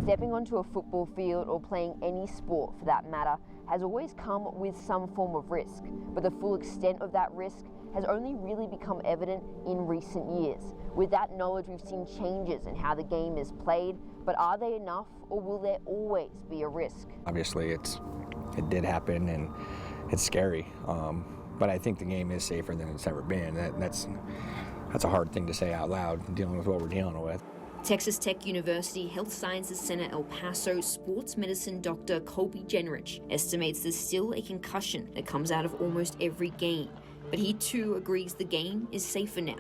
Stepping onto a football field or playing any sport for that matter has always come with some form of risk, but the full extent of that risk has only really become evident in recent years. With that knowledge, we've seen changes in how the game is played, but are they enough, or will there always be a risk? Obviously, it did happen, and it's scary, but I think the game is safer than it's ever been. That's a hard thing to say out loud, dealing with what we're dealing with. Texas Tech University Health Sciences Center El Paso sports medicine Dr. Colby Jenrich estimates there's still a concussion that comes out of almost every game, but he too agrees the game is safer now.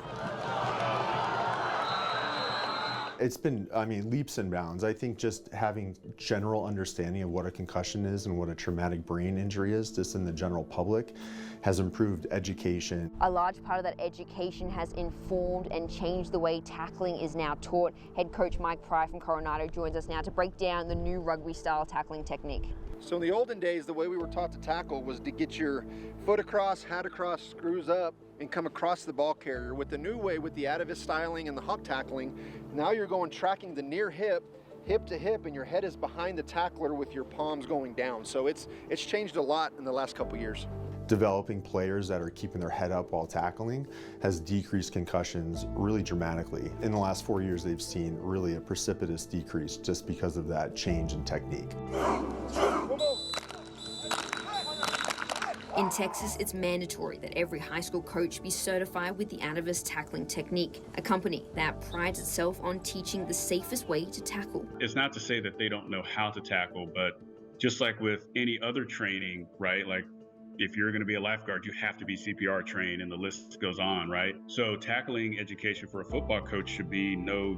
It's been, leaps and bounds. I think just having general understanding of what a concussion is and what a traumatic brain injury is, just in the general public, has improved education. A large part of that education has informed and changed the way tackling is now taught. Head coach Mike Pry from Coronado joins us now to break down the new rugby-style tackling technique. So in the olden days, the way we were taught to tackle was to get your foot across, hat across, screws up, and come across the ball carrier. With the new way, with the Atavist styling and the hop tackling, now you're going tracking the near hip, hip to hip, and your head is behind the tackler with your palms going down. So it's changed a lot in the last couple years. Developing players that are keeping their head up while tackling has decreased concussions really dramatically. In the last 4 years, they've seen really a precipitous decrease just because of that change in technique. In Texas, it's mandatory that every high school coach be certified with the Atavist tackling technique, a company that prides itself on teaching the safest way to tackle. It's not to say that they don't know how to tackle, but just like with any other training, right? Like if you're going to be a lifeguard, you have to be CPR trained, and the list goes on, right? So tackling education for a football coach should be no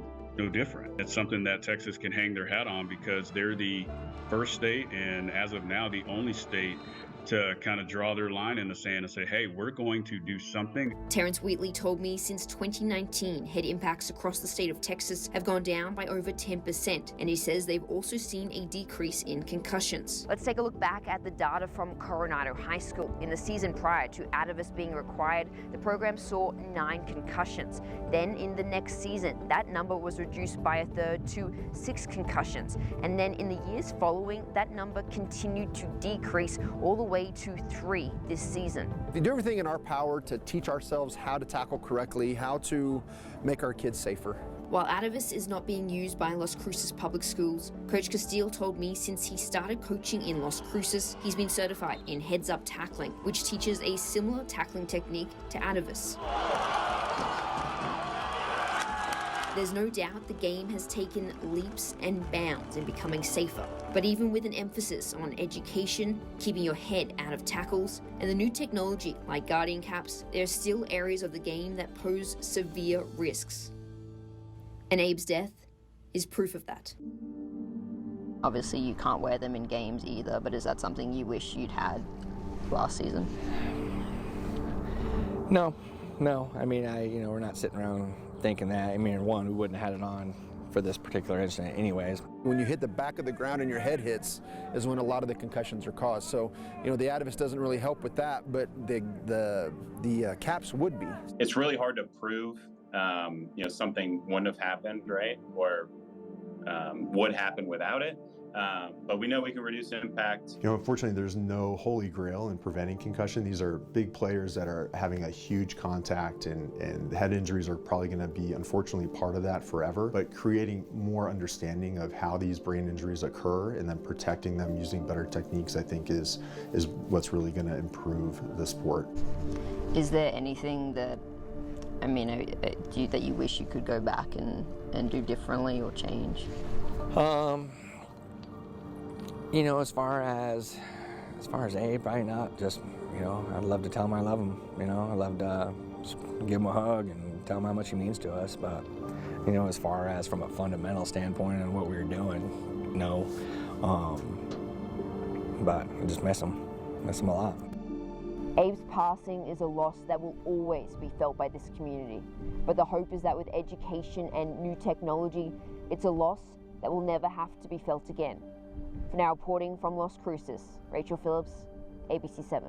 different. It's something that Texas can hang their hat on because they're the first state, and as of now, the only state to kind of draw their line in the sand and say, hey, we're going to do something. Terrence Wheatley told me since 2019, head impacts across the state of Texas have gone down by over 10%, and he says they've also seen a decrease in concussions. Let's take a look back at the data from Coronado High School. In the season prior to Atavist being required, the program saw 9 concussions. Then in the next season, that number was reduced by a third to 6 concussions. And then in the years following, that number continued to decrease all the way to 3 this season. We do everything in our power to teach ourselves how to tackle correctly, how to make our kids safer. While Atavist is not being used by Las Cruces Public Schools, Coach Castile told me since he started coaching in Las Cruces, he's been certified in heads-up tackling, which teaches a similar tackling technique to Atavist. There's no doubt the game has taken leaps and bounds in becoming safer. But even with an emphasis on education, keeping your head out of tackles, and the new technology like Guardian caps, there are still areas of the game that pose severe risks. And Abe's death is proof of that. Obviously you can't wear them in games either, but is that something you wish you'd had last season? No. I mean, we're not sitting around thinking that. I mean, one, we wouldn't have had it on for this particular incident anyways. When you hit the back of the ground and your head hits is when a lot of the concussions are caused. So, the Atavist doesn't really help with that, but the caps would be. It's really hard to prove, something wouldn't have happened, right? Or would happen without it. But we know we can reduce impact. Unfortunately, there's no holy grail in preventing concussion. These are big players that are having a huge contact, and head injuries are probably going to be, unfortunately, part of that forever. But creating more understanding of how these brain injuries occur and then protecting them using better techniques, I think, is what's really going to improve the sport. Is there anything that, that you wish you could go back and do differently or change? As far as Abe, probably not. Just, I'd love to tell him I love him. I'd love to just give him a hug and tell him how much he means to us. But, as far as from a fundamental standpoint and what we were doing, no. But I just miss him a lot. Abe's passing is a loss that will always be felt by this community. But the hope is that with education and new technology, it's a loss that will never have to be felt again. For now, reporting from Las Cruces, Rachel Phillips, ABC 7.